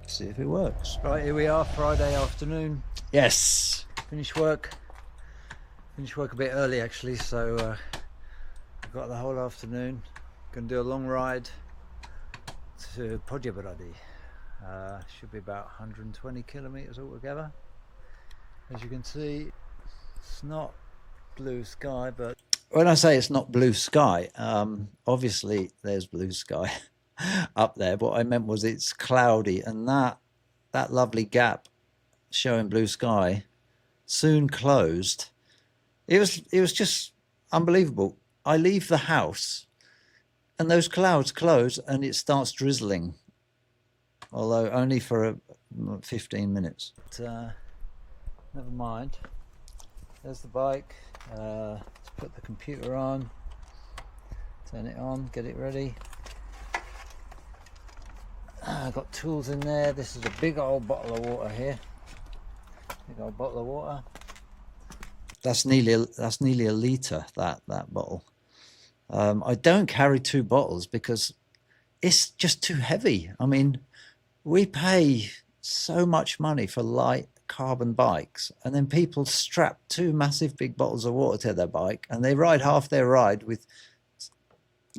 See if it works. Right, here we are, Friday afternoon. Yes. Finished work a bit early actually, so I've got the whole afternoon. Gonna do a long ride to Poděbrady. Should be about 120 kilometers altogether. As you can see, it's not blue sky, but when I say it's not blue sky, obviously there's blue sky up there. What I meant was it's cloudy, and that lovely gap showing blue sky soon closed. It was just unbelievable. I leave the house and those clouds close and it starts drizzling, although only for 15 minutes. But, never mind. There's the bike. Let's put the computer on, turn it on, get it ready. I've got tools in there. This is a big old bottle of water here. Big old bottle of water. That's nearly a litre, that bottle. I don't carry 2 bottles because it's just too heavy. I mean, we pay so much money for light carbon bikes, and then people strap 2 massive big bottles of water to their bike and they ride half their ride with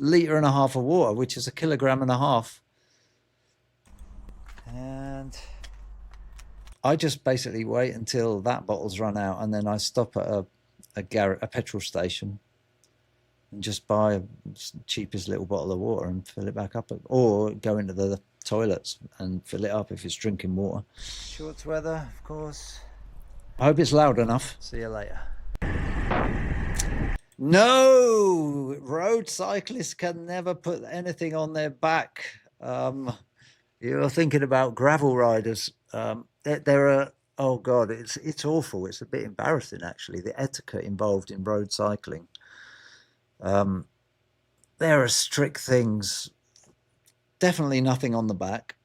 1.5 litres of water, which is 1.5 kilograms. And I just basically wait until that bottle's run out, and then I stop at a petrol station and just buy a cheapest little bottle of water and fill it back up, or go into the toilets and fill it up if it's drinking water. Shorts weather, of course. I hope it's loud enough. See you later. No, road cyclists can never put anything on their back. You're thinking about gravel riders. There are, oh God, it's awful. It's a bit embarrassing actually, the etiquette involved in road cycling. There are strict things. Definitely nothing on the back.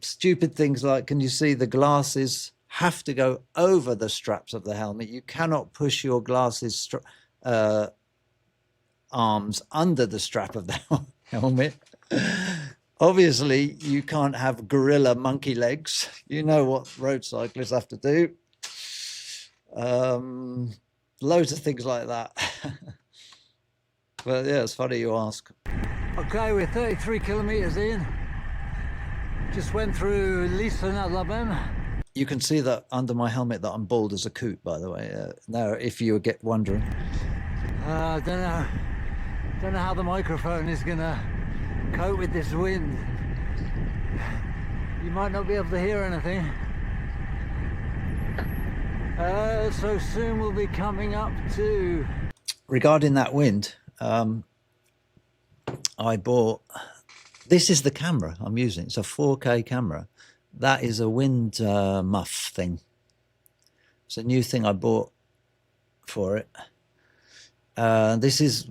Stupid things like, can you see the glasses have to go over the straps of the helmet? You cannot push your glasses arms under the strap of the helmet. Obviously, you can't have gorilla monkey legs. You know what road cyclists have to do. Loads of things like that. But yeah, it's funny you ask. Okay, we're 33 kilometers in. Just went through Lisa. You can see that under my helmet that I'm bald as a coot, by the way. Now, if you get wondering. I don't know how the microphone is gonna cope with this wind. You might not be able to hear anything. So soon we'll be coming up to... Regarding that wind, I bought, this is the camera I'm using. It's a 4K camera. That is a wind muff thing. It's a new thing I bought for it. This is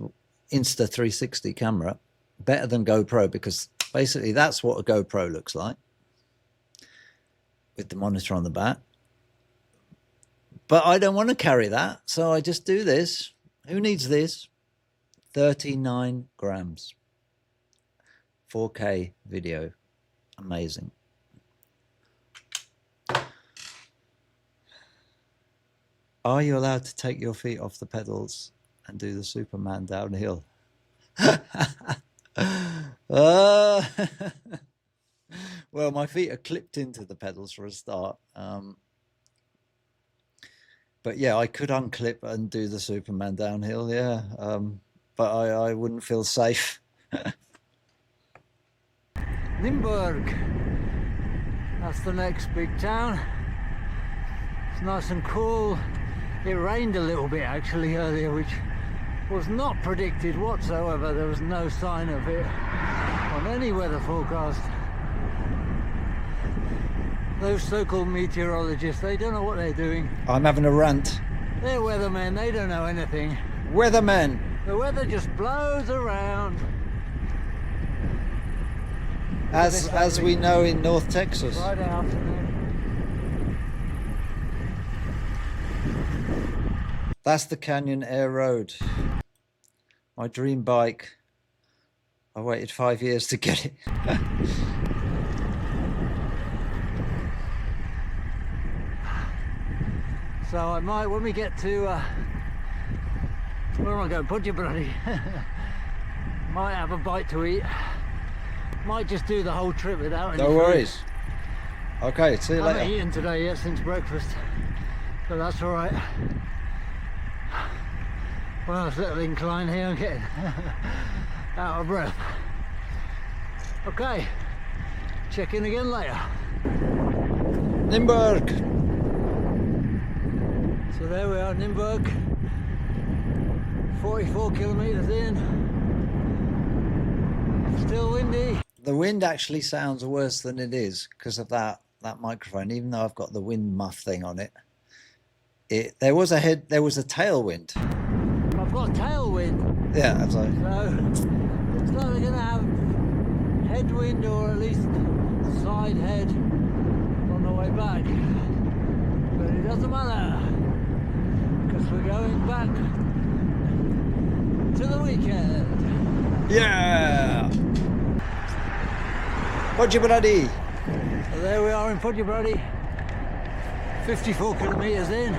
Insta360 camera. Better than GoPro, because basically that's what a GoPro looks like with the monitor on the back. But I don't want to carry that, so I just do this. Who needs this? 39 grams. 4K video. Amazing. Are you allowed to take your feet off the pedals and do the Superman downhill? Well, my feet are clipped into the pedals for a start. But yeah, I could unclip and do the Superman downhill, yeah. But I wouldn't feel safe. Limburg. That's the next big town. It's nice and cool. It rained a little bit actually earlier, which was not predicted whatsoever. There was no sign of it on any weather forecast. Those so-called meteorologists, they don't know what they're doing. I'm having a rant. They're weathermen, they don't know anything. Weathermen. The weather just blows around. As we know in North Texas. Friday afternoon. That's the Canyon Air Road. My dream bike. I waited 5 years to get it. So I might, when we get to where am I going? Poděbrady. Might have a bite to eat. Might just do the whole trip without any No food. worries. Okay, see you I haven't later. eaten today yet since breakfast, but that's all right. Well, it's a little incline here. I'm getting out of breath. Okay, check in again later. Nymburk. So there we are, Nymburk. 44 kilometers in. Still windy. The wind actually sounds worse than it is because of that microphone. Even though I've got the wind muff thing on it, there was a tailwind. I've got tailwind. Yeah, that's like, So looks like we're gonna have headwind or at least side head on the way back. But it doesn't matter because we're going back to the weekend. yeah. Poděbrady. So there we are in Poděbrady, 54 kilometers in.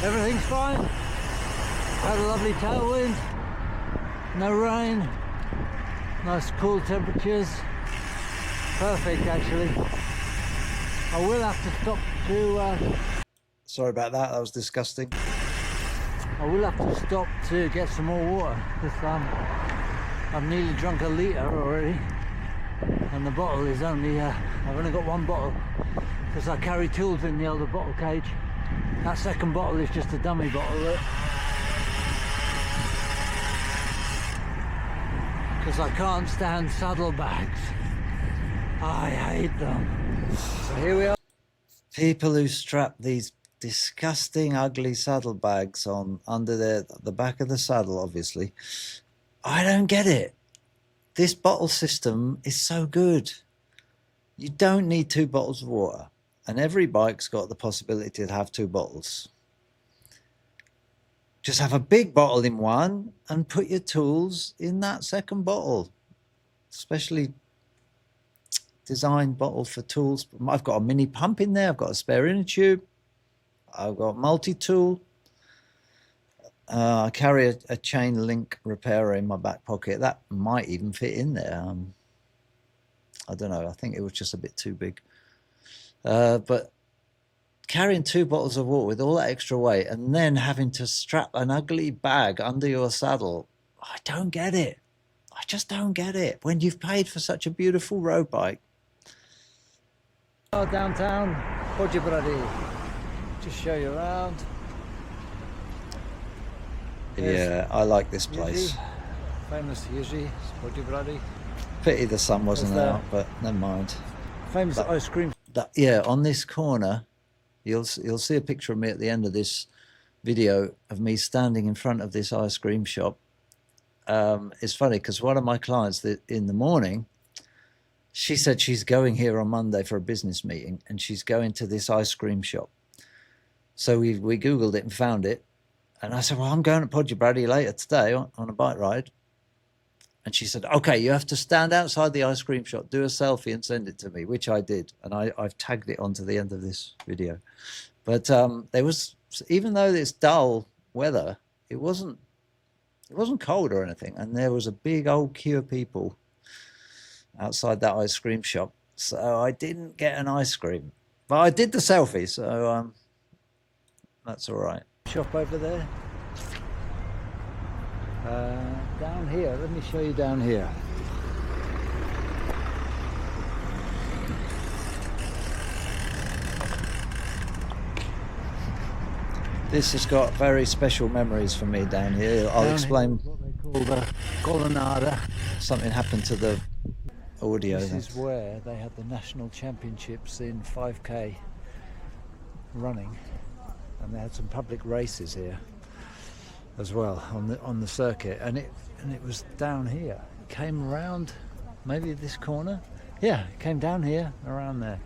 Everything's fine. Had a lovely tailwind, no rain, nice cool temperatures. Perfect actually. I will have to stop to Sorry about that. That was disgusting. I will have to stop to get some more water because I've nearly drunk a litre already, and the bottle is only I've only got one bottle because I carry tools in the other bottle cage. That second bottle is just a dummy bottle, because I can't stand saddlebags. I hate them. So here we are. People who strap these disgusting, ugly saddlebags on under the back of the saddle, obviously. I don't get it. This bottle system is so good. You don't need 2 bottles of water. And every bike's got the possibility to have 2 bottles. Just have a big bottle in one and put your tools in that second bottle. Specially designed bottle for tools. I've got a mini pump in there. I've got a spare inner tube. I've got multi-tool. I carry a chain link repairer in my back pocket. That might even fit in there. I don't know. I think it was just a bit too big. But carrying 2 bottles of water with all that extra weight and then having to strap an ugly bag under your saddle, I don't get it. I just don't get it. When you've paid for such a beautiful road bike. Downtown Poděbrady. Just show you around. Yeah, I like this place. Famous Jerzy, Poděbrady. Pity the sun wasn't What's that? out, but never mind. Famous ice cream. Yeah, on this corner, you'll see a picture of me at the end of this video of me standing in front of this ice cream shop. It's funny because one of my clients in the morning, she said she's going here on Monday for a business meeting and she's going to this ice cream shop. So we Googled it and found it. And I said, well, I'm going to Poděbrady later today on a bike ride. And she said, okay, you have to stand outside the ice cream shop, do a selfie and send it to me, which I did. And I've tagged it onto the end of this video. But there was, even though it's dull weather, it wasn't cold or anything. And there was a big old queue of people outside that ice cream shop. So I didn't get an ice cream, but I did the selfie. So that's all right. Shop over there. Down here, let me show you down here. This has got very special memories for me down here. I'll explain. What they call the Colonnada. Something happened to the audio. This is where they had the national championships in 5K running, and they had some public races here as well on the circuit, and it was down here. It came around maybe this corner. Yeah, it came down here around there,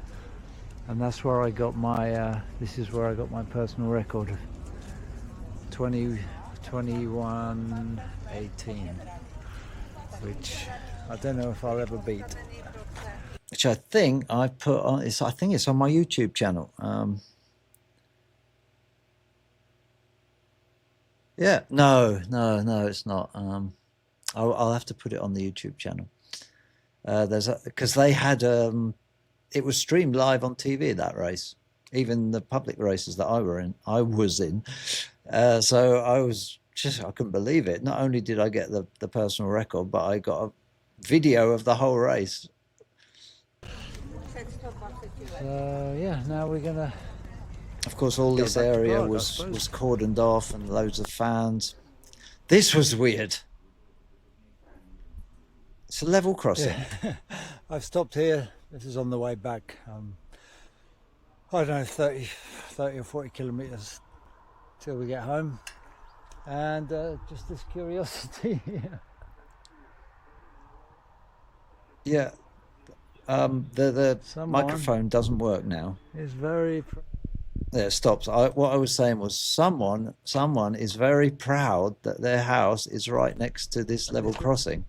and that's where I got my this is where I got my personal record of 21:18, which I don't know if I'll ever beat. Which which I think I put on. I think it's on my YouTube channel. Yeah, no, it's not. I'll have to put it on the YouTube channel. Because they had it was streamed live on TV, that race, even the public races that I was in. So I couldn't believe it. Not only did I get the personal record, but I got a video of the whole race. So yeah, now we're gonna. Of course, all this area was cordoned off and loads of fans. This was weird. It's a level crossing. Yeah. I've stopped here. This is on the way back. I don't know, 30 or 40 kilometers till we get home. And just this curiosity. Yeah. The microphone doesn't work now. It's very. Yeah, it stops. What I was saying was someone is very proud that their house is right next to this level crossing.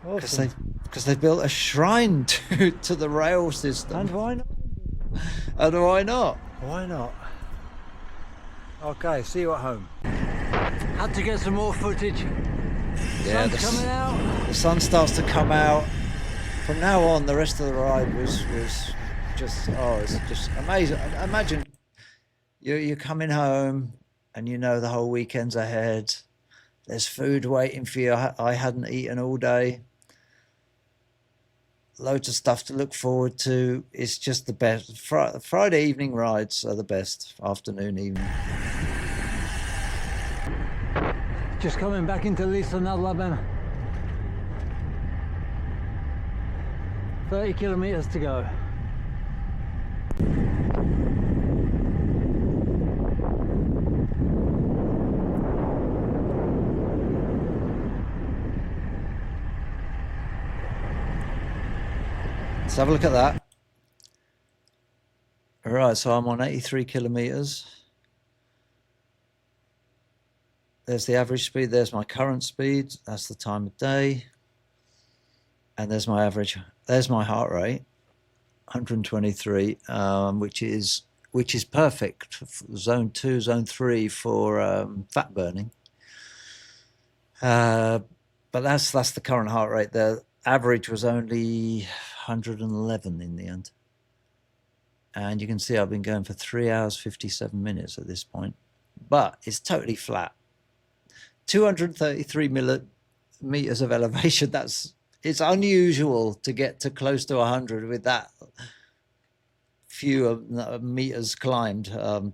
Awesome. Because they built a shrine to the rail system. And why not? And why not? Why not? Okay, see you at home. Had to get some more footage. Yeah, Sun's coming out. The sun starts to come out. From now on, the rest of the ride was just, it's just amazing. Imagine you're coming home and you know the whole weekend's ahead. There's food waiting for you. I hadn't eaten all day. Loads of stuff to look forward to. It's just the best. Friday evening rides are the best. Afternoon, evening. Just coming back into Lisa nad Labem. 30 kilometers to go. Let's have a look at that. All right, so I'm on 83 kilometers. There's the average speed. There's my current speed. That's the time of day. And there's my average. There's my heart rate, 123, which is perfect. Zone 2, zone 3 for fat burning. But that's the current heart rate. The average was only 111 in the end. And you can see I've been going for 3 hours, 57 minutes at this point. But it's totally flat. 233 meters of elevation. It's unusual to get to close to 100 with that few meters climbed. But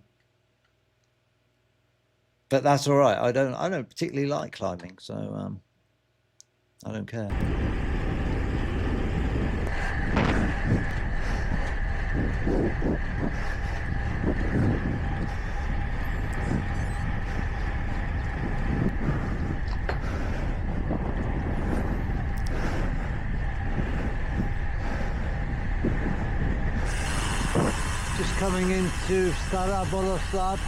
that's all right. I don't particularly like climbing, so I don't care. Just coming into Stara Boleslav,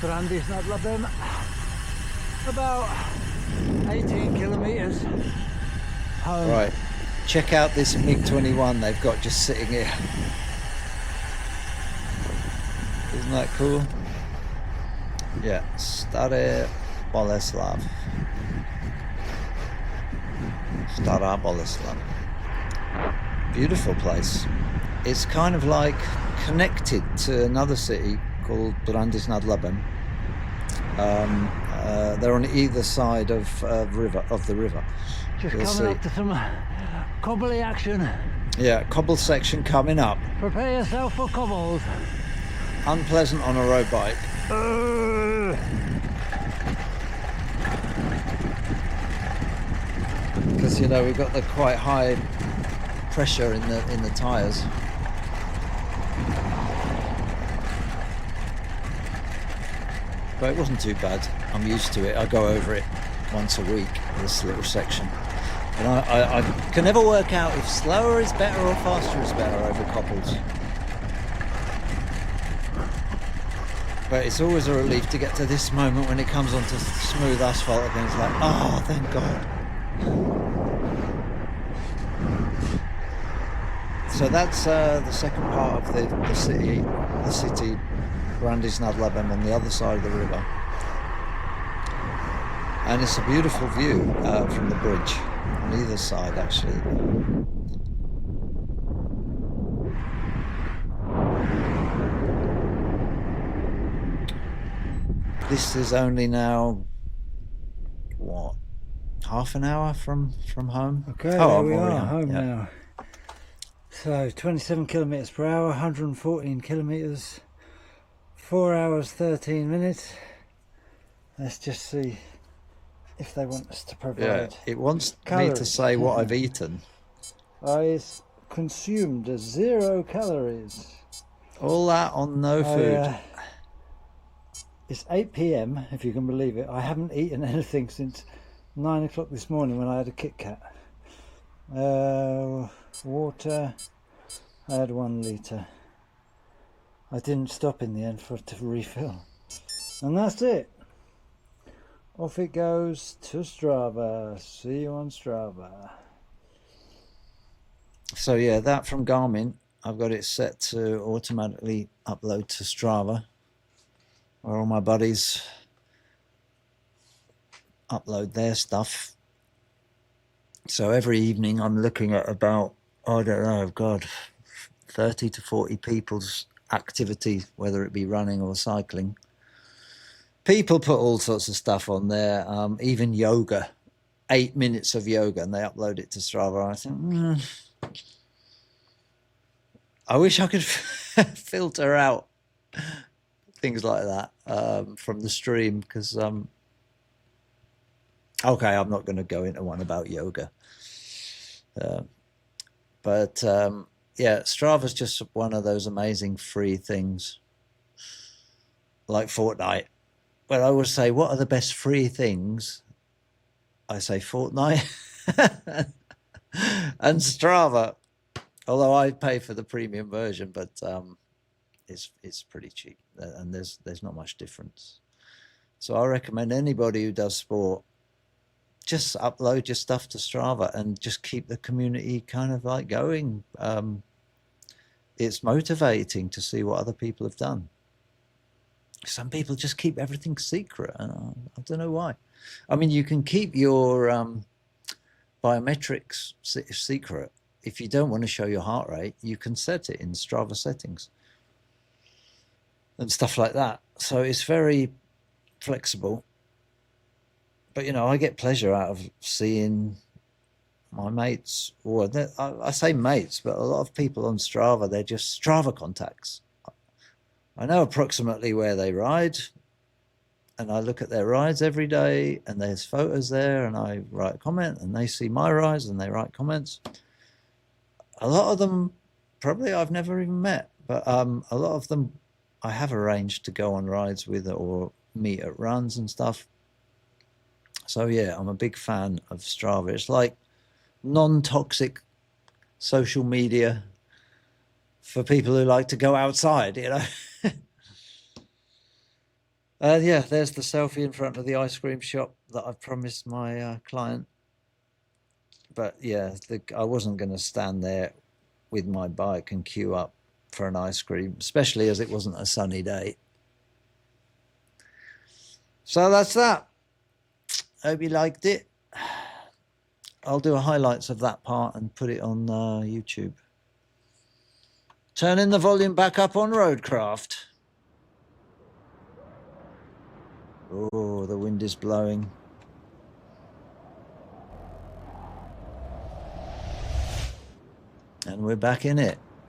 Brandis nad Labem, about 18 kilometers home. Right, check out this MiG-21 they've got just sitting here. Isn't that cool? Yeah, Stara Boleslav. Stara Boleslav. Beautiful place. It's kind of like connected to another city called Brandis nad Labem. They're on either side of the river. Just coming up to some cobbly action. Yeah, cobble section coming up. Prepare yourself for cobbles. Unpleasant on a road bike. Because we've got the quite high pressure in the tires. But it wasn't too bad. I'm used to it. I go over it once a week, this little section. And I can never work out if slower is better or faster is better over cobbles. But it's always a relief to get to this moment when it comes onto smooth asphalt again. It's like, oh, thank God. So that's the second part of the city, Brandis nad Labem, on the other side of the river. And it's a beautiful view from the bridge on either side, actually. This is only now, what, half an hour from home? Okay, oh, there we are, home yeah. now. So 27 kilometers per hour, 114 kilometers, 4 hours 13 minutes. Let's just see if they want us to provide. Yeah, it wants calories. me to say what I've eaten. I consumed 0 calories. All that on no food. It's 8 p.m. if you can believe it. I haven't eaten anything since 9 o'clock this morning when I had a Kit Kat. Water, I had 1 litre. I didn't stop in the end to refill. And that's it. Off it goes to Strava. See you on Strava. So yeah, that from Garmin, I've got it set to automatically upload to Strava, where all my buddies upload their stuff. So every evening I'm looking at about, I don't know, God, 30 to 40 people's activity, whether it be running or cycling. People put all sorts of stuff on there, even yoga, 8 minutes of yoga, and they upload it to Strava. I think, I wish I could filter out things like that from the stream, because okay, I'm not going to go into one about yoga, but yeah, Strava's just one of those amazing free things, like Fortnite. Well, I would say, what are the best free things? I say Fortnite and Strava. Although I pay for the premium version, but it's pretty cheap, and there's not much difference. So I recommend anybody who does sport, just upload your stuff to Strava and just keep the community kind of like going. It's motivating to see what other people have done. Some people just keep everything secret, and I don't know why. I mean, you can keep your biometrics secret. If you don't want to show your heart rate, you can set it in Strava settings and stuff like that. So it's very flexible. But, you know, I get pleasure out of seeing my mates, or I say mates, but a lot of people on Strava, they're just Strava contacts. I know approximately where they ride, and I look at their rides every day, and there's photos there, and I write a comment, and they see my rides and they write comments. A lot of them probably I've never even met, but a lot of them I have arranged to go on rides with or meet at runs and stuff. So yeah, I'm a big fan of Strava. It's like non-toxic social media for people who like to go outside, you know. Yeah, there's the selfie in front of the ice cream shop that I've promised my client. But yeah, I wasn't going to stand there with my bike and queue up for an ice cream, especially as it wasn't a sunny day. So that's that. Hope you liked it. I'll do highlights of that part and put it on YouTube. Turning the volume back up on Roadcraft. Oh, the wind is blowing. And we're back in it.